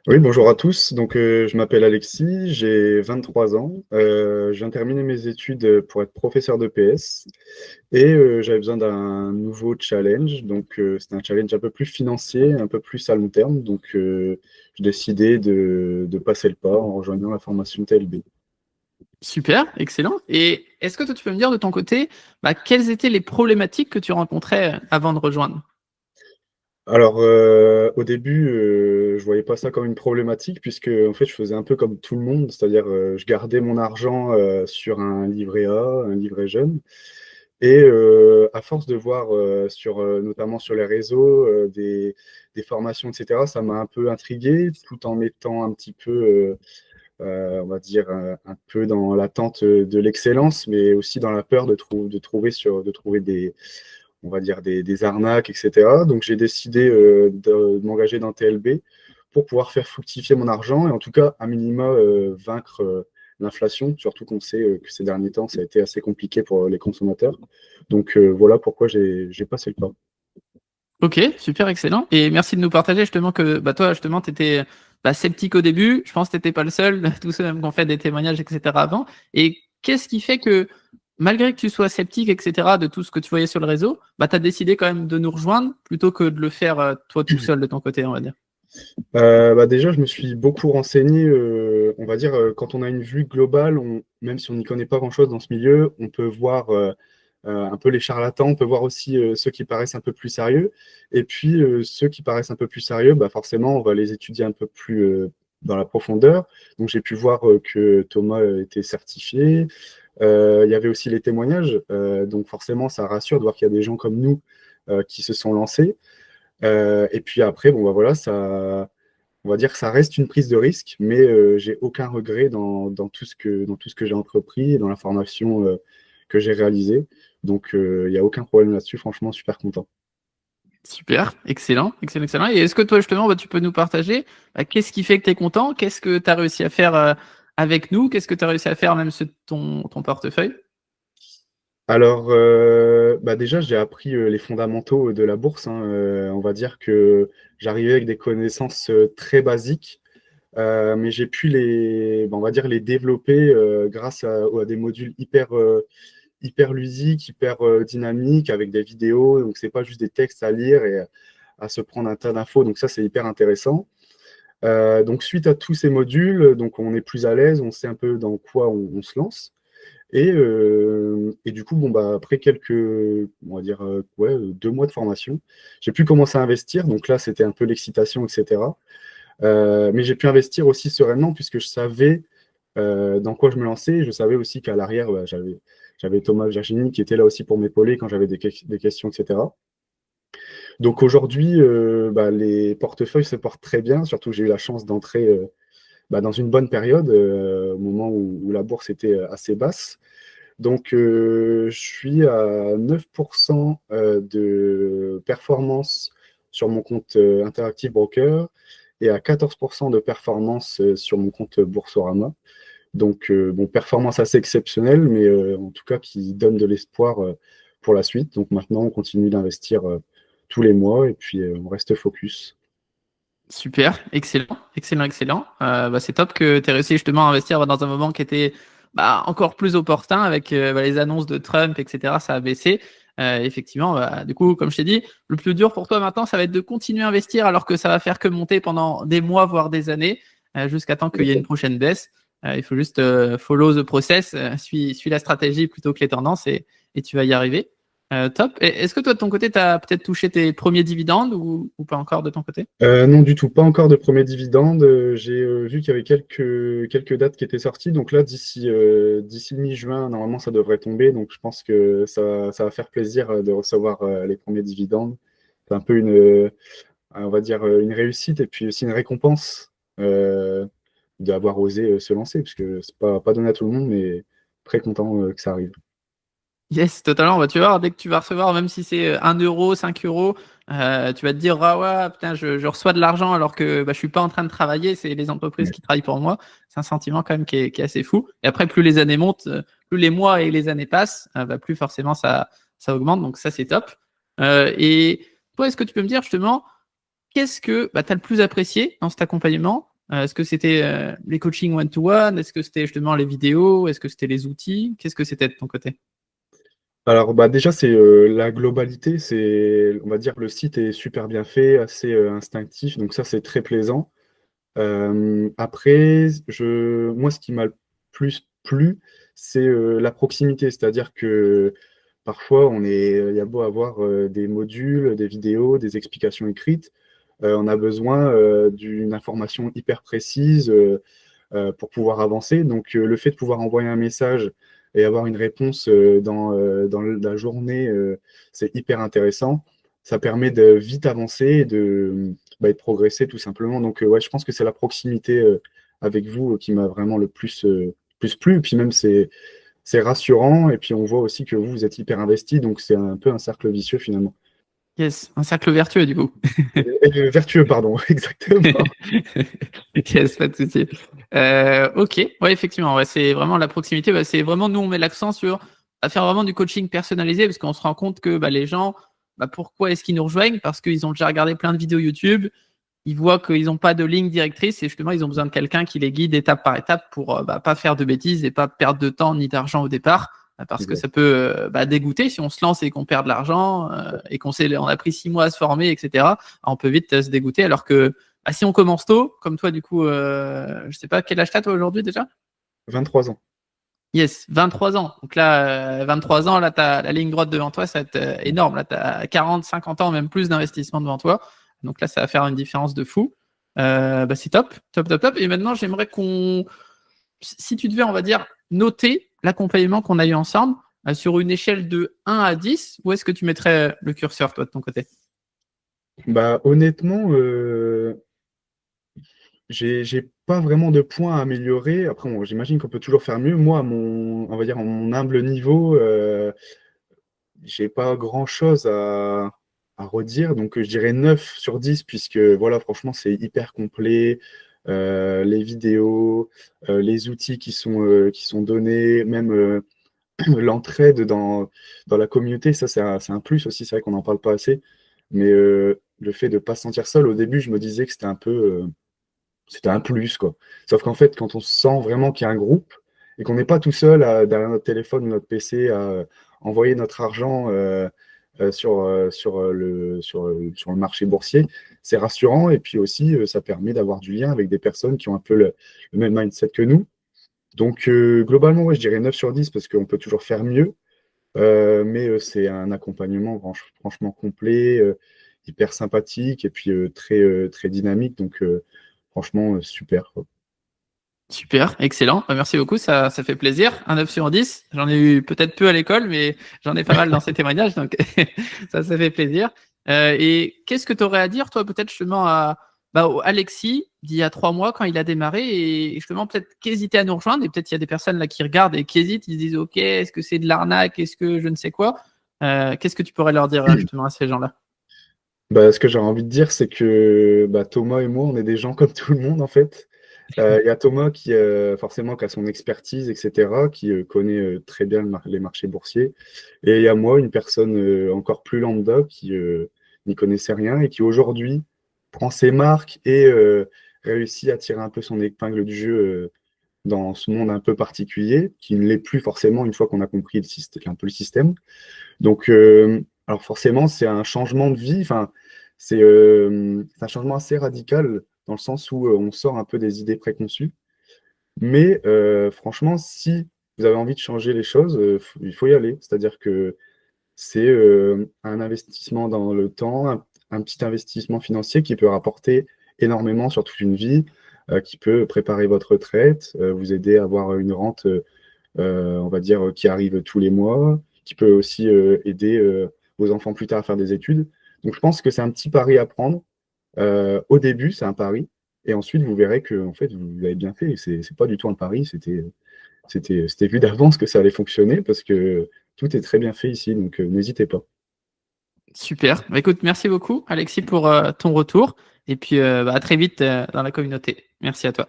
Oui, bonjour à tous. Je m'appelle Alexis, j'ai 23 ans. Je viens de terminer mes études pour être professeur de PS et j'avais besoin d'un nouveau challenge. C'était un challenge un peu plus financier, un peu plus à long terme. J'ai décidé de passer le pas en rejoignant la formation TLB. Super, excellent. Et est-ce que toi, tu peux me dire de ton côté, quelles étaient les problématiques que tu rencontrais avant de rejoindre? Au début, je voyais pas ça comme une problématique puisque en fait, je faisais un peu comme tout le monde, c'est-à-dire je gardais mon argent sur un livret A, un livret jeune. À force de voir notamment sur les réseaux des formations, etc., ça m'a un peu intrigué, tout en mettant un petit peu, on va dire, un peu dans l'attente de l'excellence, mais aussi dans la peur de trouver on va dire, des arnaques, etc. Donc j'ai décidé de m'engager dans TLB pour pouvoir faire fructifier mon argent et en tout cas, à minima, vaincre l'inflation, surtout qu'on sait que ces derniers temps, ça a été assez compliqué pour les consommateurs. Voilà pourquoi j'ai passé le pas. Ok, super, excellent. Et merci de nous partager justement que toi, justement, tu étais sceptique au début. Je pense que tu n'étais pas le seul, tous ceux même qui ont fait des témoignages, etc. avant. Et qu'est-ce qui fait que, malgré que tu sois sceptique, etc., de tout ce que tu voyais sur le réseau, tu as décidé quand même de nous rejoindre plutôt que de le faire toi tout seul de ton côté, on va dire. Déjà, je me suis beaucoup renseigné. On va dire, quand on a une vue globale, même si on n'y connaît pas grand-chose dans ce milieu, on peut voir un peu les charlatans, on peut voir aussi ceux qui paraissent un peu plus sérieux. Et puis, ceux qui paraissent un peu plus sérieux, forcément, on va les étudier un peu plus dans la profondeur. Donc, j'ai pu voir que Thomas était certifié. Il y avait aussi les témoignages. Donc, forcément, ça rassure de voir qu'il y a des gens comme nous qui se sont lancés. Et puis après, voilà, on va dire que ça reste une prise de risque, mais j'ai aucun regret dans tout ce que j'ai entrepris et dans la formation que j'ai réalisée. Il n'y a aucun problème là-dessus, franchement, super content. Super, excellent, excellent, excellent. Et est-ce que toi, justement, tu peux nous partager qu'est-ce qui fait que tu es content? Qu'est-ce que tu as réussi à faire avec nous? Qu'est-ce que tu as réussi à faire même sur ton portefeuille? Déjà, j'ai appris les fondamentaux de la bourse, hein. On va dire que j'arrivais avec des connaissances très basiques, mais j'ai pu on va dire, les développer grâce à des modules hyper ludique, hyper dynamique, avec des vidéos. Donc, c'est pas juste des textes à lire et à se prendre un tas d'infos. Donc, ça, c'est hyper intéressant. Suite à tous ces modules, donc on est plus à l'aise, on sait un peu dans quoi on se lance. Et du coup, après on va dire, ouais, 2 mois de formation, j'ai pu commencer à investir. Donc là, c'était un peu l'excitation, etc. Mais j'ai pu investir aussi sereinement puisque je savais dans quoi je me lançais. Je savais aussi qu'à l'arrière, j'avais Thomas Virginie qui était là aussi pour m'épauler quand j'avais des questions, etc. Donc aujourd'hui, les portefeuilles se portent très bien. Surtout, j'ai eu la chance d'entrer dans une bonne période, au moment où la bourse était assez basse. Je suis à 9% de performance sur mon compte Interactive Broker et à 14% de performance sur mon compte Boursorama. Performance assez exceptionnelle, mais en tout cas qui donne de l'espoir pour la suite. Donc maintenant, on continue d'investir tous les mois et puis on reste focus. Super, excellent, excellent, excellent. C'est top que tu aies réussi justement à investir dans un moment qui était encore plus opportun avec les annonces de Trump, etc. Ça a baissé. Effectivement, du coup, comme je t'ai dit, le plus dur pour toi maintenant, ça va être de continuer à investir alors que ça va faire que monter pendant des mois, voire des années, jusqu'à temps qu'il y ait une prochaine baisse. Il faut juste follow the process, suis la stratégie plutôt que les tendances et tu vas y arriver. Top. Est-ce que toi, de ton côté, tu as peut-être touché tes premiers dividendes ou pas encore de ton côté? Non, du tout, pas encore de premier dividende. J'ai vu qu'il y avait quelques dates qui étaient sorties. Donc là, d'ici mi-juin, normalement, ça devrait tomber. Donc je pense que ça va faire plaisir de recevoir les premiers dividendes. C'est un peu on va dire, une réussite et puis aussi une récompense d'avoir osé se lancer, parce que c'est pas donné à tout le monde, mais très content que ça arrive. Yes, totalement. Tu vas voir, dès que tu vas recevoir, même si c'est 1 euro, 5 euros, tu vas te dire, ah ouais, putain, je reçois de l'argent alors que je suis pas en train de travailler, c'est les entreprises Ouais. qui travaillent pour moi. C'est un sentiment quand même qui est assez fou. Et après, plus les années montent, plus les mois et les années passent, plus forcément ça augmente. Donc ça, c'est top. Et toi, est-ce que tu peux me dire justement, qu'est-ce que tu as le plus apprécié dans cet accompagnement? Est-ce que c'était les coachings one-to-one? Est-ce que c'était justement les vidéos? Est-ce que c'était les outils? Qu'est-ce que c'était de ton côté? Alors, déjà, c'est la globalité. On va dire, le site est super bien fait, assez instinctif. Donc ça, c'est très plaisant. Après, moi, ce qui m'a le plus plu, c'est la proximité. C'est-à-dire que parfois, il y a beau avoir des modules, des vidéos, des explications écrites. On a besoin d'une information hyper précise pour pouvoir avancer. Donc, le fait de pouvoir envoyer un message et avoir une réponse dans la journée, c'est hyper intéressant. Ça permet de vite avancer et de progresser tout simplement. Donc, ouais, je pense que c'est la proximité avec vous qui m'a vraiment le plus plu. Et puis même, c'est rassurant. Et puis, on voit aussi que vous êtes hyper investi. Donc, c'est un peu un cercle vicieux finalement. Yes, un cercle vertueux du coup. Vertueux, pardon, exactement. Yes, pas de souci. Ok, ouais, effectivement, ouais, c'est vraiment la proximité. Bah, c'est vraiment, nous, on met l'accent sur à faire vraiment du coaching personnalisé parce qu'on se rend compte que les gens, pourquoi est-ce qu'ils nous rejoignent? Parce qu'ils ont déjà regardé plein de vidéos YouTube, ils voient qu'ils n'ont pas de ligne directrice et justement, ils ont besoin de quelqu'un qui les guide étape par étape pour pas faire de bêtises et pas perdre de temps ni d'argent au départ. Parce que ça peut dégoûter si on se lance et qu'on perd de l'argent et on a pris 6 mois à se former, etc. On peut vite se dégoûter. Alors que si on commence tôt, comme toi, du coup, je sais pas, quel âge t'as toi aujourd'hui déjà? 23 ans. Yes, 23 ans. Donc là, 23 ans, là, tu as la ligne droite devant toi, ça va être énorme. Là, tu as 40, 50 ans, même plus d'investissement devant toi. Donc là, ça va faire une différence de fou. C'est top, top, top, top. Et maintenant, j'aimerais si tu devais, on va dire, noter l'accompagnement qu'on a eu ensemble sur une échelle de 1 à 10, où est-ce que tu mettrais le curseur, toi, de ton côté? Honnêtement, j'ai pas vraiment de points à améliorer. Après, bon, j'imagine qu'on peut toujours faire mieux. Moi, on va dire, à mon humble niveau, j'ai pas grand-chose à redire. Donc, je dirais 9 sur 10, puisque, voilà, franchement, c'est hyper complet. Les vidéos, les outils qui sont donnés, même l'entraide dans la communauté, ça, c'est un plus aussi. C'est vrai qu'on n'en parle pas assez. Mais le fait de ne pas se sentir seul, au début, je me disais que c'était un plus, quoi. Sauf qu'en fait, quand on sent vraiment qu'il y a un groupe et qu'on n'est pas tout seul derrière notre téléphone ou notre PC à envoyer notre argent sur le marché boursier, c'est rassurant. Et puis aussi, ça permet d'avoir du lien avec des personnes qui ont un peu le même mindset que nous. Donc, globalement, ouais, je dirais 9 sur 10 parce qu'on peut toujours faire mieux. Mais c'est un accompagnement franchement complet, hyper sympathique et puis très dynamique. Donc, franchement, super, quoi. Super, excellent. Merci beaucoup, ça fait plaisir. Un 9 sur 10. J'en ai eu peut-être peu à l'école, mais j'en ai pas mal dans ces témoignages, donc ça fait plaisir. Et qu'est-ce que tu aurais à dire, toi, peut-être justement au Alexis, d'il y a 3 mois, quand il a démarré, et justement, peut-être qu'hésiter à nous rejoindre, et peut-être il y a des personnes là qui regardent et qui hésitent, ils se disent, OK, est-ce que c'est de l'arnaque? Est-ce que je ne sais quoi? Qu'est-ce que tu pourrais leur dire justement à ces gens-là? Ce que j'aurais envie de dire, c'est que Thomas et moi, on est des gens comme tout le monde, en fait. Il y a Thomas qui, forcément, qui a son expertise, etc., qui connaît très bien les marchés boursiers. Et il y a moi, une personne encore plus lambda qui n'y connaissait rien et qui aujourd'hui prend ses marques et réussit à tirer un peu son épingle du jeu dans ce monde un peu particulier, qui ne l'est plus forcément une fois qu'on a compris un peu le système. Donc, alors forcément, c'est un changement de vie. Enfin, c'est un changement assez radical dans le sens où on sort un peu des idées préconçues. Mais franchement, si vous avez envie de changer les choses, il faut y aller. C'est-à-dire que c'est un investissement dans le temps, un petit investissement financier qui peut rapporter énormément sur toute une vie, qui peut préparer votre retraite, vous aider à avoir une rente, on va dire, qui arrive tous les mois, qui peut aussi aider vos enfants plus tard à faire des études. Donc je pense que c'est un petit pari à prendre. Au début, c'est un pari. Et ensuite, vous verrez que en fait, vous l'avez bien fait. C'est pas du tout un pari. C'était vu d'avance que ça allait fonctionner parce que tout est très bien fait ici. Donc, n'hésitez pas. Super. Écoute, merci beaucoup, Alexis, pour ton retour. Et puis, à très vite dans la communauté. Merci à toi.